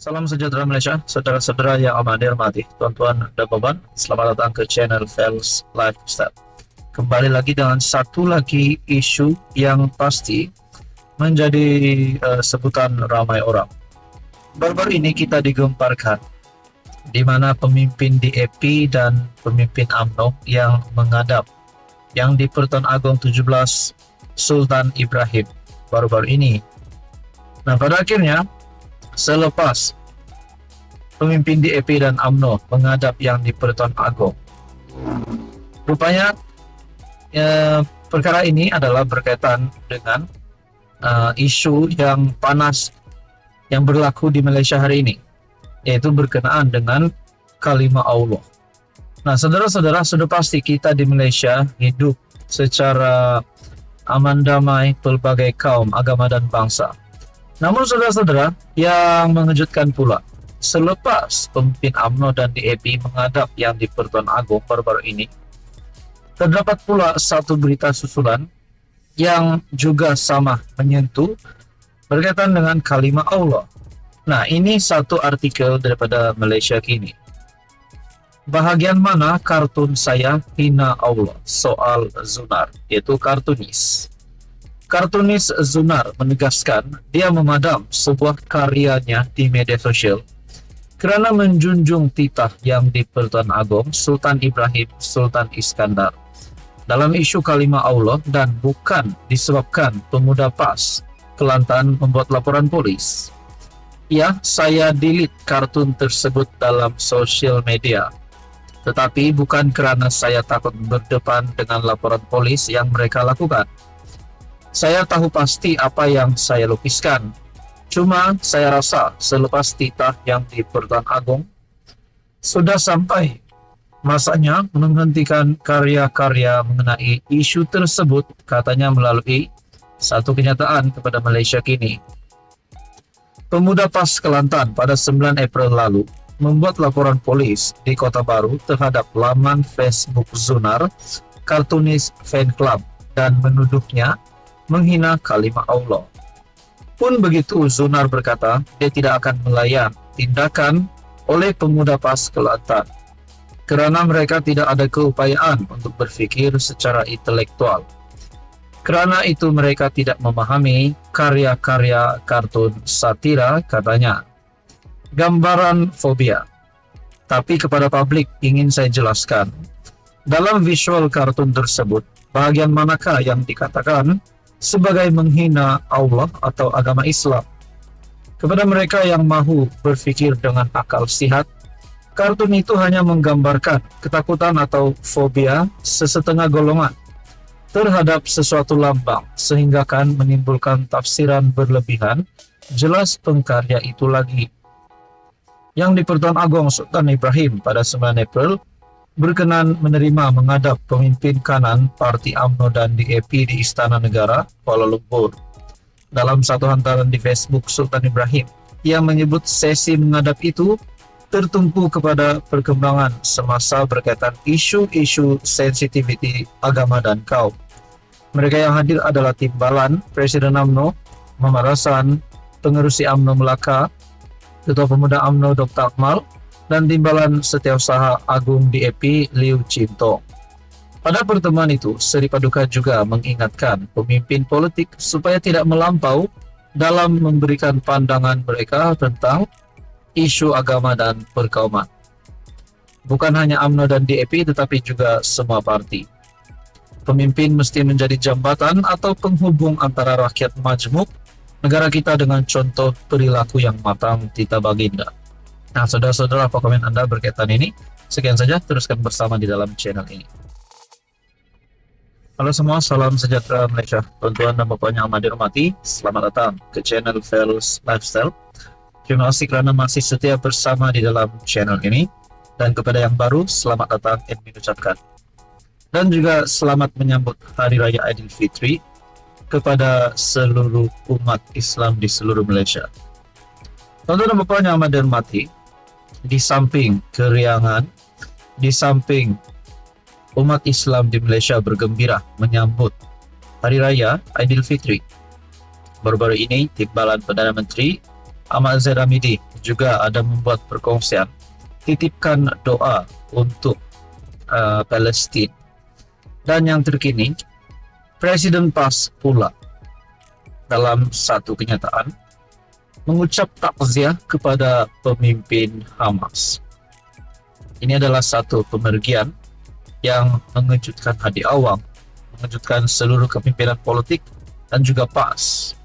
Salam sejahtera Malaysia, saudara-saudara yang amat dihormati, tuan-tuan dan puan, selamat datang ke channel Fels Lifestyle. Kembali lagi dengan satu lagi isu yang pasti menjadi sebutan ramai orang. Baru-baru ini kita digemparkan di mana pemimpin DAP dan pemimpin UMNO yang menghadap yang di Pertuan Agong 17 Sultan Ibrahim baru-baru ini. Nah, pada akhirnya selepas pemimpin DAP dan UMNO menghadap yang di Pertuan Agong, rupanya perkara ini adalah berkaitan dengan isu yang panas yang berlaku di Malaysia hari ini, yaitu berkenaan dengan kalimah Allah. Nah, saudara-saudara, sudah pasti kita di Malaysia hidup secara aman damai pelbagai kaum, agama dan bangsa. Namun saudara-saudara, yang mengejutkan pula, selepas pemimpin UMNO dan DAP menghadap yang di Pertuan Agong baru-baru ini, terdapat pula satu berita susulan yang juga sama menyentuh berkaitan dengan kalimah Allah. Nah, ini satu artikel daripada Malaysia Kini. Bahagian mana kartun saya hina Allah? Soal Zunar, yaitu kartunis. Kartunis Zunar menegaskan dia memadam sebuah karyanya di media sosial kerana menjunjung titah yang di Pertuan Agong Sultan Ibrahim Sultan Iskandar dalam isu kalimah Allah, dan bukan disebabkan pemuda PAS Kelantan membuat laporan polis. Ya, saya delete kartun tersebut dalam sosial media, tetapi bukan kerana saya takut berdepan dengan laporan polis yang mereka lakukan. Saya tahu pasti apa yang saya lukiskan. Cuma saya rasa selepas titah yang di Pertuan Agong, sudah sampai masanya menghentikan karya-karya mengenai isu tersebut, katanya melalui satu kenyataan kepada Malaysia Kini. Pemuda PAS Kelantan pada 9 April lalu membuat laporan polis di Kota Baru terhadap laman Facebook Zunar, kartunis fan club, dan menuduhnya menghina kalimah Allah. Pun begitu, Zunar berkata dia tidak akan melayan tindakan oleh pemuda PAS Kelantan kerana mereka tidak ada keupayaan untuk berfikir secara intelektual. Kerana itu mereka tidak memahami karya-karya kartun satira, katanya. Gambaran fobia. Tapi kepada publik ingin saya jelaskan, dalam visual kartun tersebut, bahagian manakah yang dikatakan sebagai menghina Allah atau agama Islam? Kepada mereka yang mahu berfikir dengan akal sihat, kartun itu hanya menggambarkan ketakutan atau fobia sesetengah golongan terhadap sesuatu lambang, sehingga kan menimbulkan tafsiran berlebihan. Jelas pengkarya itu lagi yang di Pertuan Agong Sultan Ibrahim pada 9 April berkenan menerima menghadap pemimpin kanan Parti UMNO dan DAP di Istana Negara, Kuala Lumpur. Dalam satu hantaran di Facebook Sultan Ibrahim, ia menyebut sesi menghadap itu tertumpu kepada perkembangan semasa berkaitan isu-isu sensitiviti agama dan kaum. Mereka yang hadir adalah timbalan Presiden UMNO Muhammad Hassan, pengerusi UMNO Melaka, Ketua Pemuda UMNO Dr. Akmal, dan timbalan Setiausaha Agung DAP Liu Cintong. Pada pertemuan itu, Seri Paduka juga mengingatkan pemimpin politik supaya tidak melampau dalam memberikan pandangan mereka tentang isu agama dan perkauman. Bukan hanya UMNO dan DAP, tetapi juga semua parti. Pemimpin mesti menjadi jambatan atau penghubung antara rakyat majmuk negara kita dengan contoh perilaku yang matang tita baginda. Nah, saudara-saudara, apa komen Anda berkaitan ini? Sekian saja, teruskan bersama di dalam channel ini. Halo semua, salam sejahtera Malaysia. Tuan-tuan dan puan yang amat dihormati, selamat datang ke channel Fels Lifestyle. Terima kasih kerana masih setia bersama di dalam channel ini. Dan kepada yang baru, selamat datang admin ucapkan. Dan juga selamat menyambut Hari Raya Aidilfitri kepada seluruh umat Islam di seluruh Malaysia. Tuan-tuan dan puan yang amat dihormati, di samping keriangan, di samping umat Islam di Malaysia bergembira menyambut Hari Raya Aidilfitri, baru-baru ini timbalan Perdana Menteri Ahmad Zaid Hamidi juga ada membuat perkongsian titipkan doa untuk Palestin. Dan yang terkini, Presiden PAS pula dalam satu kenyataan mengucap takziah kepada pemimpin Hamas. Ini adalah satu pemergian yang mengejutkan hati awam, mengejutkan seluruh kepimpinan politik dan juga PAS.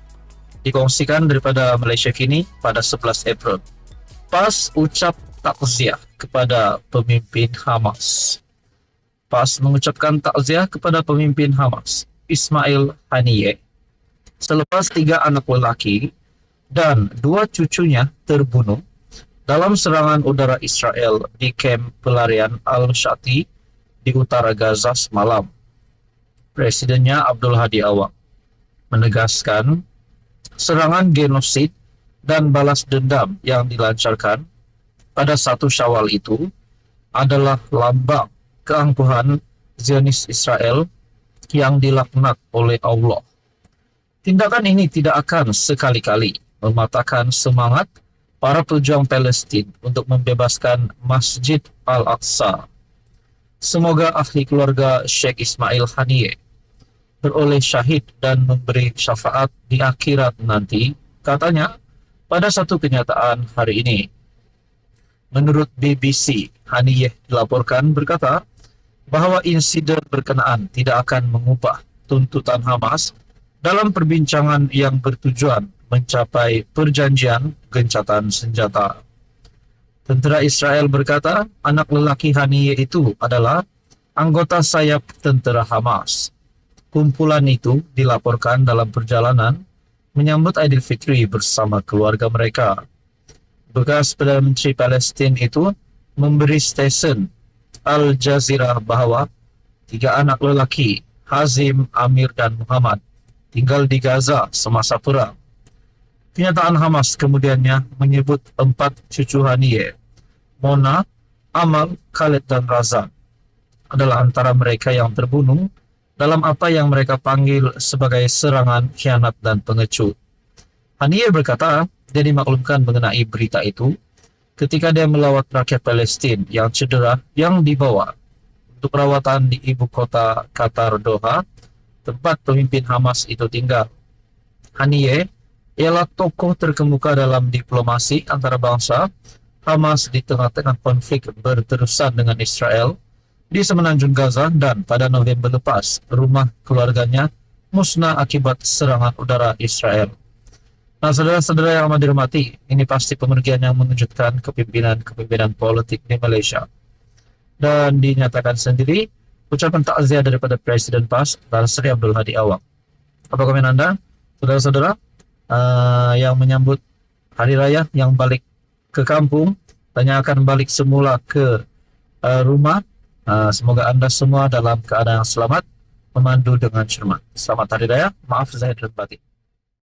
Dikongsikan daripada Malaysia Kini pada 11 April. PAS ucap takziah kepada pemimpin Hamas. PAS mengucapkan takziah kepada pemimpin Hamas, Ismail Haniyeh, selepas 3 anak lelaki dan 2 cucunya terbunuh dalam serangan udara Israel di kamp pelarian Al-Shati di utara Gaza semalam. Presidennya Abdul Hadi Awang menegaskan serangan genosid dan balas dendam yang dilancarkan pada 1 Syawal itu adalah lambang keangkuhan Zionis Israel yang dilaknat oleh Allah. Tindakan ini tidak akan sekali-kali mematahkan semangat para pejuang Palestin untuk membebaskan Masjid Al-Aqsa. Semoga ahli keluarga Sheikh Ismail Haniyeh beroleh syahid dan memberi syafaat di akhirat nanti, katanya pada satu kenyataan hari ini. Menurut BBC, Haniyeh dilaporkan berkata bahwa insiden berkenaan tidak akan mengubah tuntutan Hamas dalam perbincangan yang bertujuan mencapai perjanjian gencatan senjata. Tentara Israel berkata anak lelaki Haniyeh itu adalah anggota sayap tentara Hamas. Kumpulan itu dilaporkan dalam perjalanan menyambut Aidilfitri bersama keluarga mereka. Bekas Perdana Menteri Palestin itu memberi stesen Al Jazeera bahwa 3 anak lelaki, Hazim, Amir, dan Muhammad, tinggal di Gaza semasa perang. Kenyataan Hamas kemudiannya menyebut 4 cucu Haniyeh, Mona, Amal, Khalid, dan Razan, adalah antara mereka yang terbunuh dalam apa yang mereka panggil sebagai serangan khianat dan pengecut. Haniyeh berkata dia dimaklumkan mengenai berita itu ketika dia melawat rakyat Palestin yang cedera yang dibawa untuk perawatan di ibu kota Qatar, Doha, tempat pemimpin Hamas itu tinggal. Haniyeh ialah tokoh terkemuka dalam diplomasi antara bangsa Hamas di tengah-tengah konflik berterusan dengan Israel di semenanjung Gaza, dan pada November lepas rumah keluarganya musnah akibat serangan udara Israel. Nah, saudara-saudara yang amat dirahmati, ini pasti pemergian yang mengejutkan kepimpinan politik di Malaysia. Dan dinyatakan sendiri ucapan takziah daripada Presiden PAS Tan Sri Abdul Hadi Awang. Apa komen Anda, saudara-saudara, yang menyambut hari raya, yang balik ke kampung dan yang akan balik semula ke rumah? Semoga Anda semua dalam keadaan yang selamat, memandu dengan cermat. Selamat hari raya, maaf zahir dan batin.